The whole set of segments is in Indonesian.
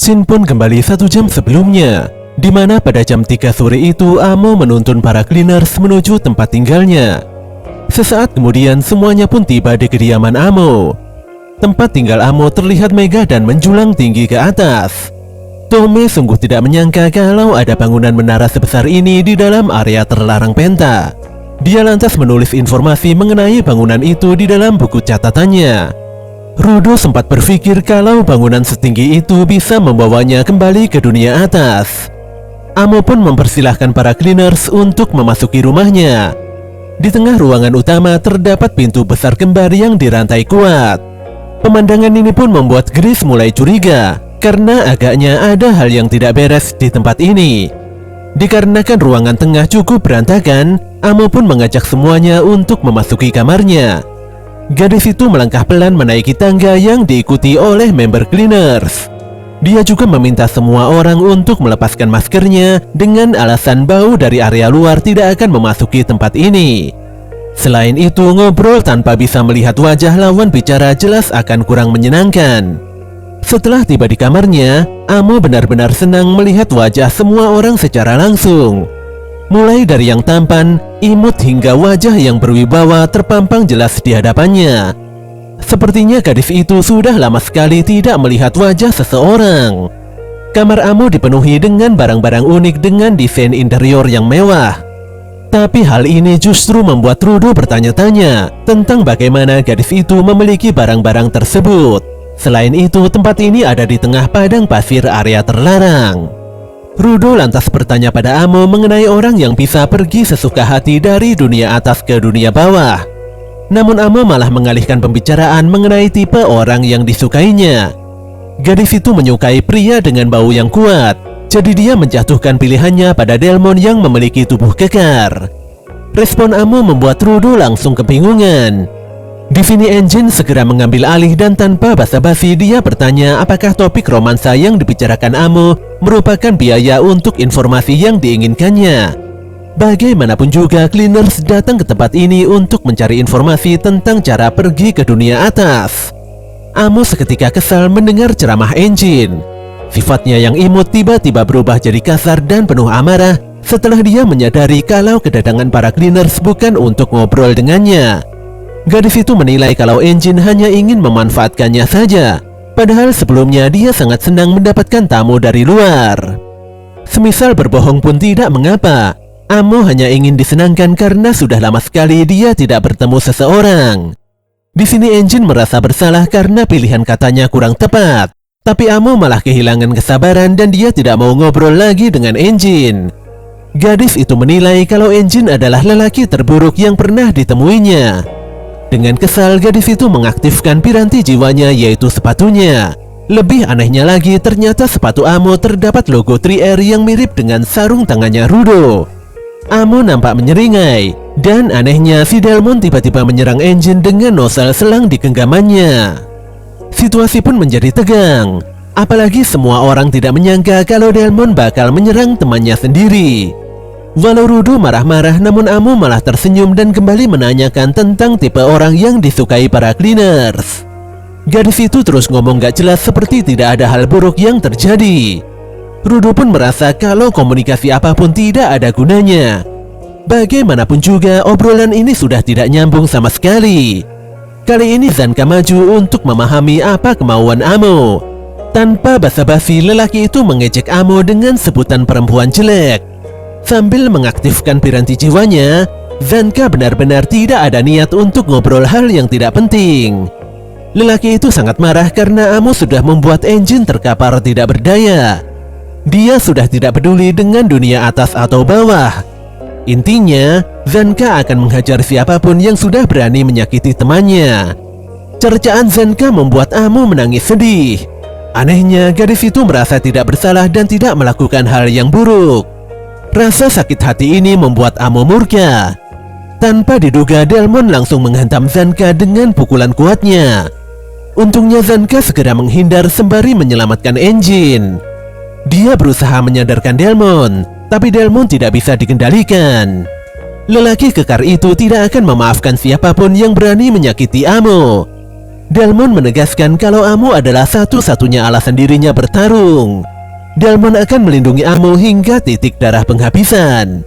Cutscene pun kembali 1 jam sebelumnya, di mana pada jam 3 sore itu Amo menuntun para cleaners menuju tempat tinggalnya. Sesaat kemudian semuanya pun tiba di kediaman Amo. Tempat tinggal Amo terlihat megah dan menjulang tinggi ke atas. Tome sungguh tidak menyangka kalau ada bangunan menara sebesar ini di dalam area terlarang Penta. Dia lantas menulis informasi mengenai bangunan itu di dalam buku catatannya. Rudo sempat berpikir kalau bangunan setinggi itu bisa membawanya kembali ke dunia atas. Amo pun mempersilahkan para cleaners untuk memasuki rumahnya. Di tengah ruangan utama terdapat pintu besar kembar yang dirantai kuat. Pemandangan ini pun membuat Grace mulai curiga, karena agaknya ada hal yang tidak beres di tempat ini. Dikarenakan ruangan tengah cukup berantakan, Amo pun mengajak semuanya untuk memasuki kamarnya. Gadis itu melangkah pelan menaiki tangga yang diikuti oleh member cleaners. Dia juga meminta semua orang untuk melepaskan maskernya dengan alasan bau dari area luar tidak akan memasuki tempat ini. Selain itu, ngobrol tanpa bisa melihat wajah lawan bicara jelas akan kurang menyenangkan. Setelah tiba di kamarnya, Amo benar-benar senang melihat wajah semua orang secara langsung. Mulai dari yang tampan, imut hingga wajah yang berwibawa terpampang jelas di hadapannya. Sepertinya gadis itu sudah lama sekali tidak melihat wajah seseorang. Kamar Amo dipenuhi dengan barang-barang unik dengan desain interior yang mewah. Tapi hal ini justru membuat Rudo bertanya-tanya tentang bagaimana gadis itu memiliki barang-barang tersebut. Selain itu, tempat ini ada di tengah padang pasir area terlarang. Rudo lantas bertanya pada Amo mengenai orang yang bisa pergi sesuka hati dari dunia atas ke dunia bawah. Namun Amo malah mengalihkan pembicaraan mengenai tipe orang yang disukainya. Gadis itu menyukai pria dengan bau yang kuat, jadi dia menjatuhkan pilihannya pada Delmon yang memiliki tubuh kekar. Respon Amo membuat Rudo langsung kebingungan. Divini Engine segera mengambil alih dan tanpa basa-basi dia bertanya apakah topik romansa yang dibicarakan Amo merupakan biaya untuk informasi yang diinginkannya. Bagaimanapun juga, cleaners datang ke tempat ini untuk mencari informasi tentang cara pergi ke dunia atas. Amo seketika kesal mendengar ceramah Engine. Sifatnya yang imut tiba-tiba berubah jadi kasar dan penuh amarah setelah dia menyadari kalau kedatangan para cleaners bukan untuk ngobrol dengannya. Gadis itu menilai kalau Engine hanya ingin memanfaatkannya saja, padahal sebelumnya dia sangat senang mendapatkan tamu dari luar. Semisal berbohong pun tidak mengapa, Amo hanya ingin disenangkan karena sudah lama sekali dia tidak bertemu seseorang. Di sini Engine merasa bersalah karena pilihan katanya kurang tepat, tapi Amo malah kehilangan kesabaran dan dia tidak mau ngobrol lagi dengan Engine. Gadis itu menilai kalau Engine adalah lelaki terburuk yang pernah ditemuinya. Dengan kesal, gadis itu mengaktifkan piranti jiwanya, yaitu sepatunya. Lebih anehnya lagi, ternyata sepatu Amo terdapat logo 3R yang mirip dengan sarung tangannya Rudo. Amo nampak menyeringai, dan anehnya si Delmon tiba-tiba menyerang Engine dengan nosal selang di genggamannya. Situasi pun menjadi tegang, apalagi semua orang tidak menyangka kalau Delmon bakal menyerang temannya sendiri. Walau Rudo marah-marah, namun Amo malah tersenyum dan kembali menanyakan tentang tipe orang yang disukai para cleaners. Gadis itu terus ngomong gak jelas seperti tidak ada hal buruk yang terjadi. Rudo pun merasa kalau komunikasi apapun tidak ada gunanya. Bagaimanapun juga, obrolan ini sudah tidak nyambung sama sekali. Kali ini Zanka maju untuk memahami apa kemauan Amo. Tanpa basa-basi, lelaki itu mengejek Amo dengan sebutan perempuan jelek. Sambil mengaktifkan piranti jiwanya, Zanka benar-benar tidak ada niat untuk ngobrol hal yang tidak penting. Lelaki itu sangat marah karena Amo sudah membuat Engine terkapar tidak berdaya. Dia sudah tidak peduli dengan dunia atas atau bawah. Intinya, Zanka akan menghajar siapapun yang sudah berani menyakiti temannya. Cercaan Zanka membuat Amo menangis sedih. Anehnya, gadis itu merasa tidak bersalah dan tidak melakukan hal yang buruk. Rasa sakit hati ini membuat Amo murka. Tanpa diduga, Delmon langsung menghantam Zanka dengan pukulan kuatnya. Untungnya Zanka segera menghindar sembari menyelamatkan Engine. Dia berusaha menyadarkan Delmon, tapi Delmon tidak bisa dikendalikan. Lelaki kekar itu tidak akan memaafkan siapapun yang berani menyakiti Amo. Delmon menegaskan kalau Amo adalah satu-satunya alasan dirinya bertarung. Delmon akan melindungi Amo hingga titik darah penghabisan.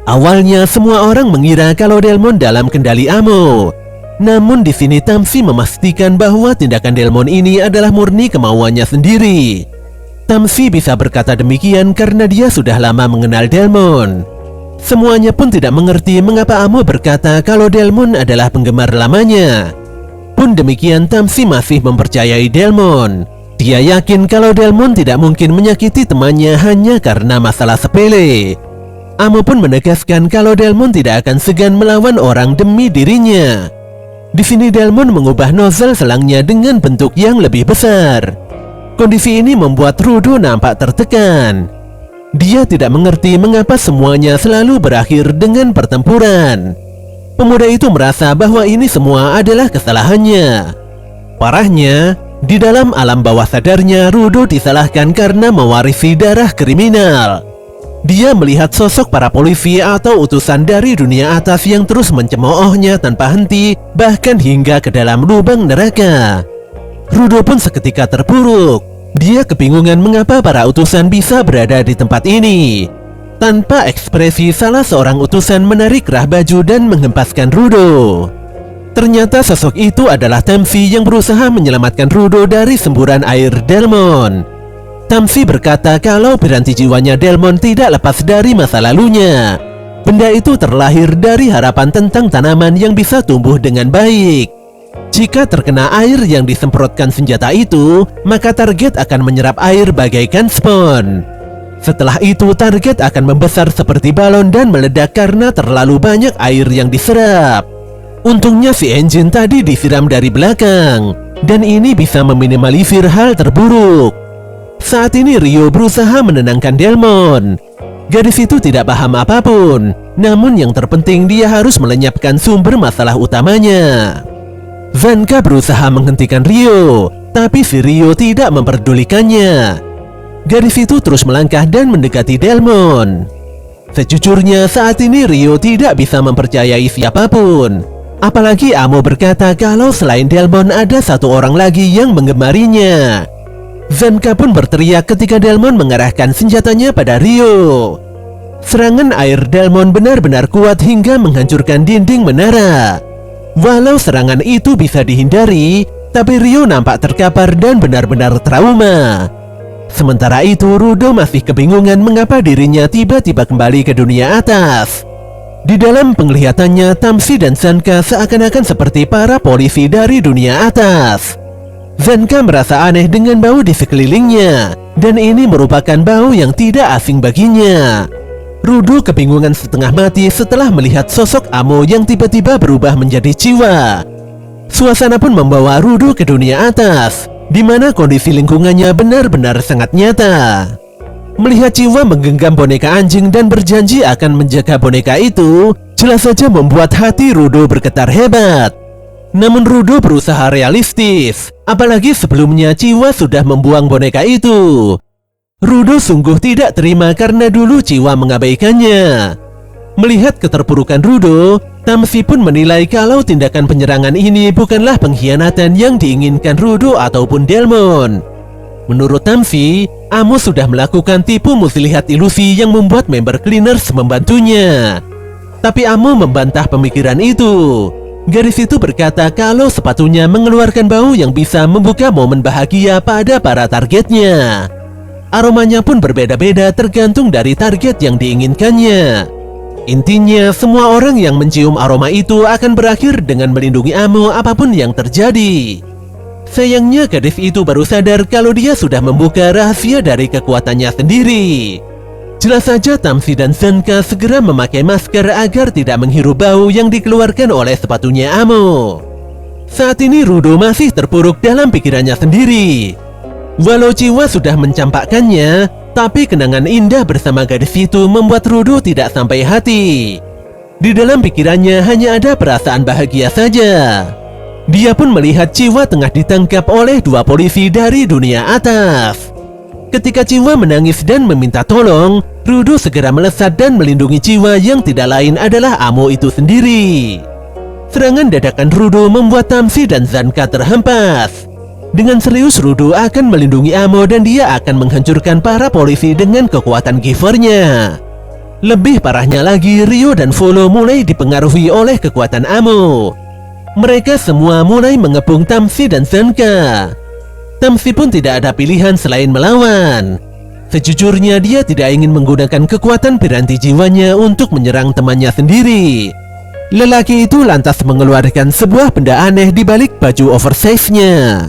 Awalnya semua orang mengira kalau Delmon dalam kendali Amo. Namun di sini Tamsi memastikan bahwa tindakan Delmon ini adalah murni kemauannya sendiri. Tamsi bisa berkata demikian karena dia sudah lama mengenal Delmon. Semuanya pun tidak mengerti mengapa Amo berkata kalau Delmon adalah penggemar lamanya. Pun demikian Tamsi masih mempercayai Delmon. Dia yakin kalau Delmon tidak mungkin menyakiti temannya hanya karena masalah sepele. Amo pun menegaskan kalau Delmon tidak akan segan melawan orang demi dirinya. Di sini Delmon mengubah nozzle selangnya dengan bentuk yang lebih besar. Kondisi ini membuat Rudo nampak tertekan. Dia tidak mengerti mengapa semuanya selalu berakhir dengan pertempuran. Pemuda itu merasa bahwa ini semua adalah kesalahannya. Parahnya, di dalam alam bawah sadarnya Rudo disalahkan karena mewarisi darah kriminal. Dia melihat sosok para polisi atau utusan dari dunia atas yang terus mencemoohnya tanpa henti, bahkan hingga ke dalam lubang neraka. Rudo pun seketika terpuruk. Dia kebingungan mengapa para utusan bisa berada di tempat ini. Tanpa ekspresi, salah seorang utusan menarik rah baju dan menghempaskan Rudo. Ternyata sosok itu adalah Tamsi yang berusaha menyelamatkan Rudo dari semburan air Delmon. Tamsi berkata kalau piranti jiwanya Delmon tidak lepas dari masa lalunya. Benda itu terlahir dari harapan tentang tanaman yang bisa tumbuh dengan baik. Jika terkena air yang disemprotkan senjata itu, maka target akan menyerap air bagaikan spons. Setelah itu target akan membesar seperti balon dan meledak karena terlalu banyak air yang diserap. Untungnya si engine tadi disiram dari belakang, dan ini bisa meminimalisir hal terburuk. Saat ini Rio berusaha menenangkan Delmon. Gadis itu tidak paham apapun, namun yang terpenting dia harus melenyapkan sumber masalah utamanya. Zanka berusaha menghentikan Rio, tapi si Rio tidak memperdulikannya. Gadis itu terus melangkah dan mendekati Delmon. Sejujurnya saat ini Rio tidak bisa mempercayai siapapun. Apalagi Amo berkata kalau selain Delmon ada satu orang lagi yang menggemarinya. Zanka pun berteriak ketika Delmon mengarahkan senjatanya pada Rio. Serangan air Delmon benar-benar kuat hingga menghancurkan dinding menara. Walau serangan itu bisa dihindari, tapi Rio nampak terkapar dan benar-benar trauma. Sementara itu Rudo masih kebingungan mengapa dirinya tiba-tiba kembali ke dunia atas. Di dalam penglihatannya Tamsi dan Zanka seakan-akan seperti para polisi dari dunia atas. Zanka merasa aneh dengan bau di sekelilingnya, dan ini merupakan bau yang tidak asing baginya. Rudo kebingungan setengah mati setelah melihat sosok Amo yang tiba-tiba berubah menjadi Ciwa. Suasana pun membawa Rudo ke dunia atas, di mana kondisi lingkungannya benar-benar sangat nyata. Melihat Ciwa menggenggam boneka anjing dan berjanji akan menjaga boneka itu, jelas saja membuat hati Rudo bergetar hebat. Namun Rudo berusaha realistis, apalagi sebelumnya Ciwa sudah membuang boneka itu. Rudo sungguh tidak terima karena dulu Ciwa mengabaikannya. Melihat keterpurukan Rudo, Tamsi pun menilai kalau tindakan penyerangan ini bukanlah pengkhianatan yang diinginkan Rudo ataupun Delmon. Menurut Tamsi, Amo sudah melakukan tipu muslihat ilusi yang membuat member Cleaners membantunya. Tapi Amo membantah pemikiran itu. Gadis itu berkata kalau sepatunya mengeluarkan bau yang bisa membuka momen bahagia pada para targetnya. Aromanya pun berbeda-beda tergantung dari target yang diinginkannya. Intinya, semua orang yang mencium aroma itu akan berakhir dengan melindungi Amo apapun yang terjadi. Sayangnya gadis itu baru sadar kalau dia sudah membuka rahasia dari kekuatannya sendiri. Jelas saja Tamsi dan Zanka segera memakai masker agar tidak menghirup bau yang dikeluarkan oleh sepatunya Amo. Saat ini Rudo masih terpuruk dalam pikirannya sendiri. Walau Ciwa sudah mencampakkannya, tapi kenangan indah bersama gadis itu membuat Rudo tidak sampai hati. Di dalam pikirannya hanya ada perasaan bahagia saja. Dia pun melihat Ciwa tengah ditangkap oleh dua polisi dari dunia atas. Ketika Ciwa menangis dan meminta tolong, Rudo segera melesat dan melindungi Ciwa yang tidak lain adalah Amo itu sendiri. Serangan dadakan Rudo membuat Tamsi dan Zanka terhempas. Dengan serius Rudo akan melindungi Amo dan dia akan menghancurkan para polisi dengan kekuatan givernya. Lebih parahnya lagi, Ryo dan Volo mulai dipengaruhi oleh kekuatan Amo. Mereka semua mulai mengepung Tamsi dan Zanka. Tamsi pun tidak ada pilihan selain melawan. Sejujurnya dia tidak ingin menggunakan kekuatan piranti jiwanya untuk menyerang temannya sendiri. Lelaki itu lantas mengeluarkan sebuah benda aneh di balik baju oversize-nya.